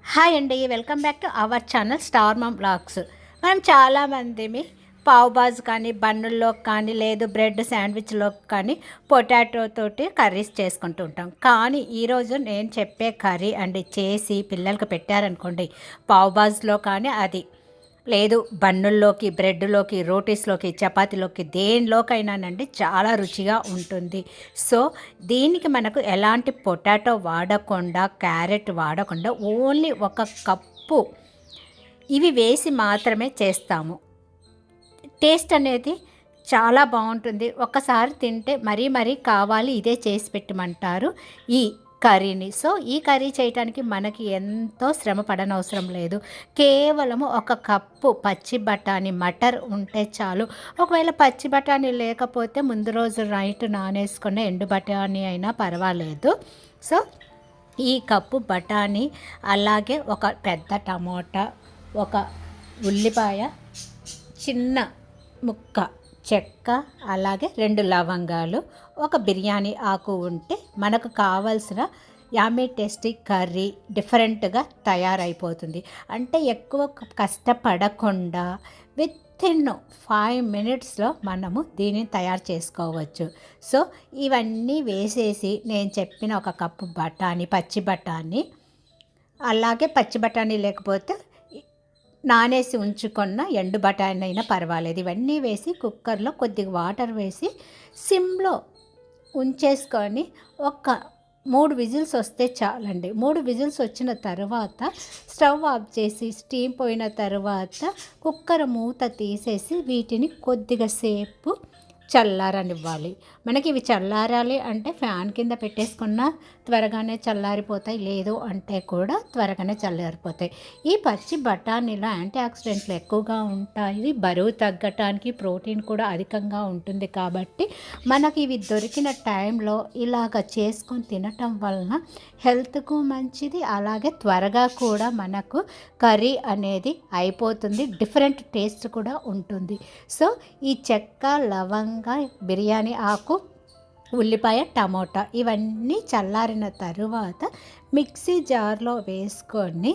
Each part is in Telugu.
హాయ్ అండి, welcome back to our channel Star Mom Blogs. మనం చాలామంది పావ్ బాజ్ కానీ బన్నుల్లో కానీ లేదు బ్రెడ్ శాండ్విచ్లో కానీ పొటాటో తోటి కర్రీస్ చేసుకుంటూ ఉంటాం. కానీ ఈరోజు నేను చెప్పే కర్రీ అండి చేసి పిల్లలకి పెట్టారనుకోండి, పావ్ బాజ్లో కానీ అది లేదు బన్నుల్లోకి బ్రెడ్లోకి రోటీస్లోకి చపాతీలోకి దేనిలోకైనానండి చాలా రుచిగా ఉంటుంది. సో దీనికి మనకు ఎలాంటి పొటాటో వాడకుండా క్యారెట్ వాడకుండా ఓన్లీ ఒక కప్పు ఇవి వేసి మాత్రమే చేస్తాము. టేస్ట్ అనేది చాలా బాగుంటుంది. ఒక్కసారి తింటే మరీ మరీ కావాలి ఇదే చేసి పెట్టమంటారు ఈ కర్రీని. సో ఈ కర్రీ చేయడానికి మనకి ఎంతో శ్రమ పడనవసరం లేదు. కేవలము ఒక కప్పు పచ్చి బఠానీ మటర్ ఉంటే చాలు. ఒకవేళ పచ్చి బఠానీ లేకపోతే ముందు రోజు నైట్ నానేసుకున్న ఎండు బఠానీ అయినా పర్వాలేదు. సో ఈ కప్పు బఠానీ, అలాగే ఒక పెద్ద టమోటా, ఒక ఉల్లిపాయ, చిన్న ముక్క చెక్క, అలాగే 2 లవంగాలు, ఒక బిర్యానీ ఆకు ఉంటే మనకు కావాల్సిన యామీ టేస్టీ కర్రీ డిఫరెంట్గా తయారైపోతుంది. అంటే ఎక్కువ కష్టపడకుండా వితిన్ 5 మినిట్స్లో మనము దీన్ని తయారు చేసుకోవచ్చు. సో ఇవన్నీ వేసేసి నేను చెప్పిన ఒక కప్పు బఠానీ, పచ్చి బఠానీ, అలాగే పచ్చి బఠానీ లేకపోతే నానేసి ఉంచుకున్న ఎండు బఠానీ అయినా పర్వాలేదు, ఇవన్నీ వేసి కుక్కర్లో కొద్దిగా వాటర్ వేసి సిమ్లో ఉంచేసుకొని ఒక 3 విజిల్స్ వస్తే చాలండి. 3 విజిల్స్ వచ్చిన తర్వాత స్టవ్ ఆఫ్ చేసి స్టీమ్ పోయిన తర్వాత కుక్కర్ మూత తీసేసి వీటిని కొద్దిగా సేపు చల్లారనివ్వాలి. మనకి ఇవి చల్లారాలి అంటే ఫ్యాన్ కింద పెట్టేసుకున్న త్వరగానే చల్లారిపోతాయి, లేదు అంటే కూడా త్వరగానే చల్లారిపోతాయి. ఈ పచ్చి బఠానీలో యాంటీ ఆక్సిడెంట్లు ఎక్కువగా ఉంటాయి, బరువు తగ్గటానికి ప్రోటీన్ కూడా అధికంగా ఉంటుంది. కాబట్టి మనకి ఇవి దొరికిన టైంలో ఇలాగ చేసుకొని తినటం వలన హెల్త్కు మంచిది, అలాగే త్వరగా కూడా మనకు కర్రీ అనేది అయిపోతుంది, డిఫరెంట్ టేస్ట్ కూడా ఉంటుంది. సో ఈ చెక్క, లవంగ, బిర్యానీ ఆకు, ఉల్లిపాయ, టమోటా ఇవన్నీ చల్లారిన తరువాత మిక్సీ జార్లో వేసుకొని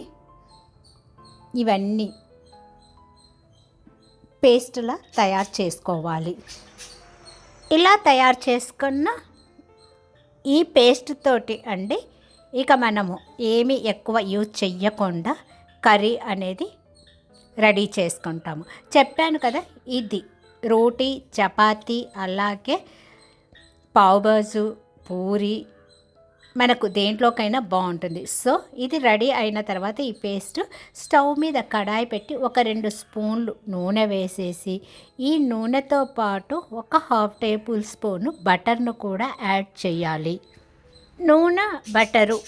ఇవన్నీ పేస్ట్లా తయారు చేసుకోవాలి. ఇలా తయారు చేసుకున్న ఈ పేస్ట్ తోటి అండి ఇక మనము ఏమీ ఎక్కువ యూజ్ చెయ్యకుండా కర్రీ అనేది రెడీ చేసుకుంటాము. చెప్పాను కదా, ఇది రోటీ, చపాతీ, అలాగే పావుబాజు, పూరి మనకు దేంట్లోకైనా బాగుంటుంది. సో ఇది రెడీ అయిన తర్వాత ఈ పేస్ట్ స్టవ్ మీద కడాయి పెట్టి ఒక 2 స్పూన్లు నూనె వేసేసి ఈ నూనెతో పాటు ఒక 1/2 టేబుల్ స్పూను బటర్ను కూడా యాడ్ చేయాలి. నూనె బటరు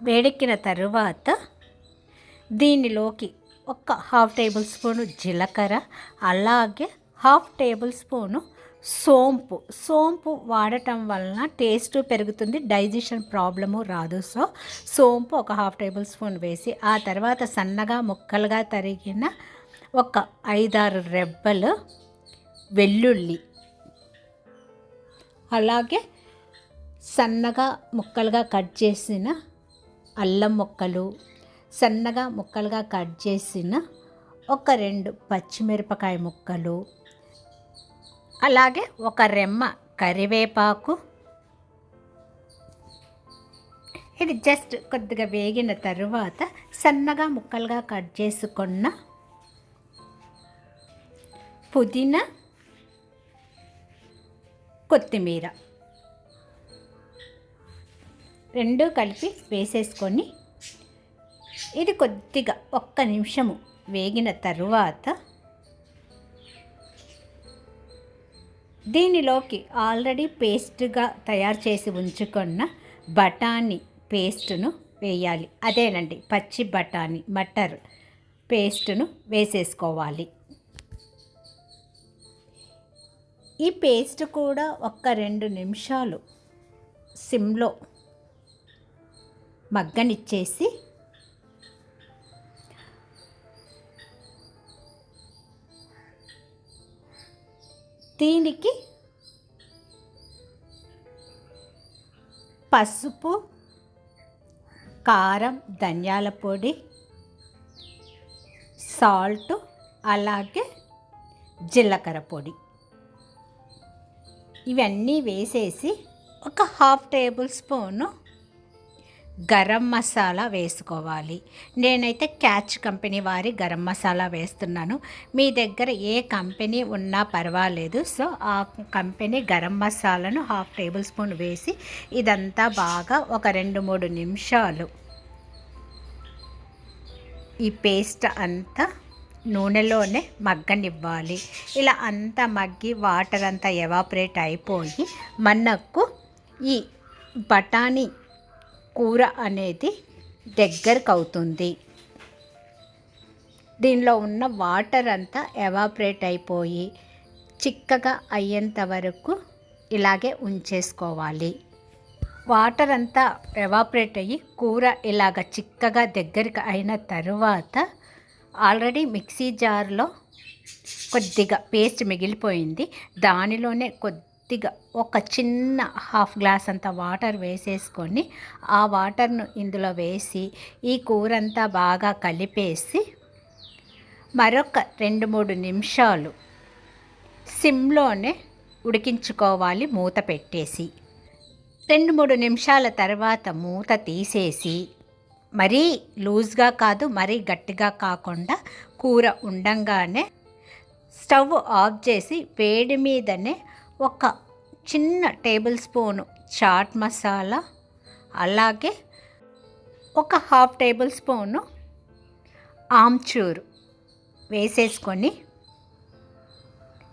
వేడెక్కిన తరువాత దీనిలోకి ఒక 1/2 టేబుల్ స్పూను జీలకర్ర, అలాగే 1/2 టేబుల్ స్పూను సోంపు వాడటం వలన టేస్ట్ పెరుగుతుంది, డైజెషన్ ప్రాబ్లము రాదు. సో సోంపు ఒక 1/2 టేబుల్ స్పూన్ వేసి ఆ తర్వాత సన్నగా ముక్కలుగా తరిగిన ఒక 5-6 రెబ్బలు వెల్లుల్లి, అలాగే సన్నగా ముక్కలుగా కట్ చేసిన అల్లం ముక్కలు, సన్నగా ముక్కలుగా కట్ చేసిన ఒక 2 పచ్చిమిరపకాయ ముక్కలు, అలాగే ఒక రెమ్మ కరివేపాకు. ఇది జస్ట్ కొద్దిగా వేగిన తరువాత సన్నగా ముక్కలుగా కట్ చేసుకున్న పుదీనా, కొత్తిమీర 2 కలిపి వేసేసుకొని ఇది కొద్దిగా 1 నిమిషము వేగిన తరువాత దీనిలోకి ఆల్రెడీ పేస్ట్గా తయారు చేసి ఉంచుకున్న బఠానీ పేస్టును వేయాలి. అదేనండి పచ్చి బఠానీ మటర్ పేస్టును వేసేసుకోవాలి. ఈ పేస్ట్ కూడా 1-2 నిమిషాలు సిమ్లో మగ్గనిచ్చేసి దీనికి పసుపు, కారం, ధనియాల పొడి, సాల్ట్, అలాగే జీలకర్ర పొడి ఇవన్నీ వేసేసి ఒక 1/2 టేబుల్ స్పూను గరం మసాలా వేసుకోవాలి. నేనైతే క్యాచ్ కంపెనీ వారి గరం మసాలా వేస్తున్నాను. మీ దగ్గర ఏ కంపెనీ ఉన్నా పర్వాలేదు. సో ఆ కంపెనీ గరం మసాలాను 1/2 టేబుల్ స్పూన్ వేసి ఇదంతా బాగా ఒక 2-3 నిమిషాలు ఈ పేస్ట్ అంతా నూనెలోనే మగ్గనివ్వాలి. ఇలా అంతా మగ్గి వాటర్ అంతా ఎవాపరేట్ అయిపోయి మనకు ఈ బఠానీ కూర అనేది దగ్గరకు అవుతుంది. దీనిలో ఉన్న వాటర్ అంతా ఎవాపరేట్ అయిపోయి చిక్కగా అయ్యేంత వరకు ఇలాగే ఉంచేసుకోవాలి. వాటర్ అంతా ఎవాపరేట్ అయ్యి కూర ఇలాగ చిక్కగా దగ్గరికి అయిన తర్వాత ఆల్రెడీ మిక్సీ జార్లో కొద్దిగా పేస్ట్ మిగిలిపోయింది. దానిలోనే కొద్దిగా ఒక చిన్న 1/2 గ్లాస్ అంత వాటర్ వేసేసుకొని ఆ వాటర్ను ఇందులో వేసి ఈ కూర అంతా బాగా కలిపేసి మరొక 2-3 నిమిషాలు సిమ్లోనే ఉడికించుకోవాలి మూత పెట్టేసి. 2-3 నిమిషాల తర్వాత మూత తీసేసి మరీ లూజ్గా కాదు, మరీ గట్టిగా కాకుండా కూర ఉండంగానే స్టవ్ ఆఫ్ చేసి వేడి మీదనే ఒక చిన్న టేబుల్ స్పూను చాట్ మసాలా, అలాగే ఒక 1/2 టేబుల్ స్పూను ఆమ్చూర్ వేసేసుకొని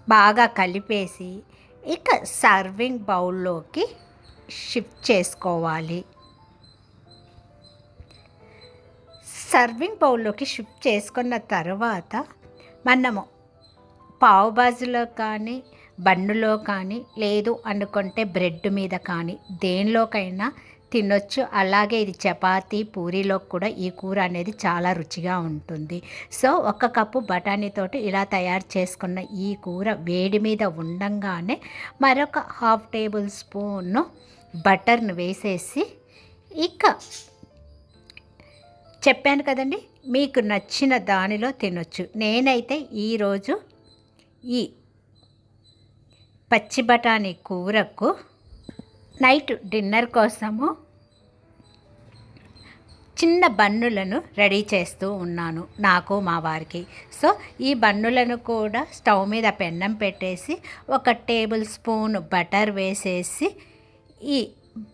బాగా కలిపేసి ఇక సర్వింగ్ బౌల్లోకి షిఫ్ట్ చేసుకోవాలి. సర్వింగ్ బౌల్లోకి షిఫ్ట్ చేసుకున్న తర్వాత మనము పావు బాజీలో కానీ, బన్నులో కానీ, లేదు అనుకుంటే బ్రెడ్ మీద కానీ దేనిలోకైనా తినొచ్చు. అలాగే ఇది చపాతీ, పూరీలో కూడా ఈ కూర అనేది చాలా రుచిగా ఉంటుంది. సో 1 కప్పు బఠానీతోటి ఇలా తయారు చేసుకున్న ఈ కూర వేడి మీద ఉండంగానే మరొక 1/2 టేబుల్ స్పూను బటర్ను వేసేసి ఇక చెప్పాను కదండి, మీకు నచ్చిన దానిలో తినొచ్చు. నేనైతే ఈరోజు ఈ పచ్చి బఠానీ కూరకు నైట్ డిన్నర్ కోసము చిన్న బన్నులను రెడీ చేస్తూ ఉన్నాను, నాకు మా వారికి. సో ఈ బన్నులను కూడా స్టవ్ మీద పెన్నం పెట్టేసి 1 టేబుల్ స్పూన్ బటర్ వేసేసి ఈ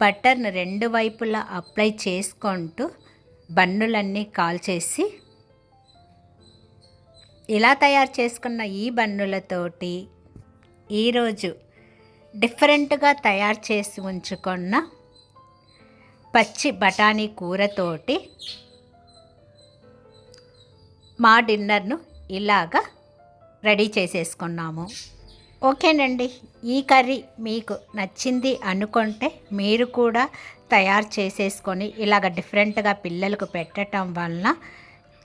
బటర్ను 2 వైపులా అప్లై చేసుకుంటూ బన్నులన్నీ కాల్చేసి ఇలా తయారు చేసుకున్న ఈ బన్నులతోటి ఈరోజు డిఫరెంట్గా తయారు చేసి ఉంచుకున్న పచ్చి బఠానీ కూరతోటి మా డిన్నర్ను ఇలాగా రెడీ చేసేసుకున్నాము. ఓకేనండి, ఈ కర్రీ మీకు నచ్చింది అనుకుంటే మీరు కూడా తయారు చేసేసుకొని ఇలాగ డిఫరెంట్గా పిల్లలకు పెట్టడం వలన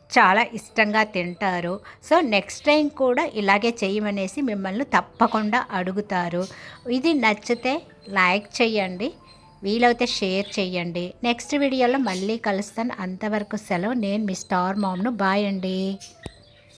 చాలా ఇష్టంగా తింటారు. సో నెక్స్ట్ టైం కూడా ఇలాగే చేయమనేసి మిమ్మల్ని తప్పకుండా అడుగుతారు. ఇది నచ్చితే లైక్ చేయండి, వీలైతే షేర్ చేయండి. నెక్స్ట్ వీడియోలో మళ్ళీ కలుస్తాను. అంతవరకు సెలవు. నేను మీ స్టార్ మామ్ను. బాయ్ అండి.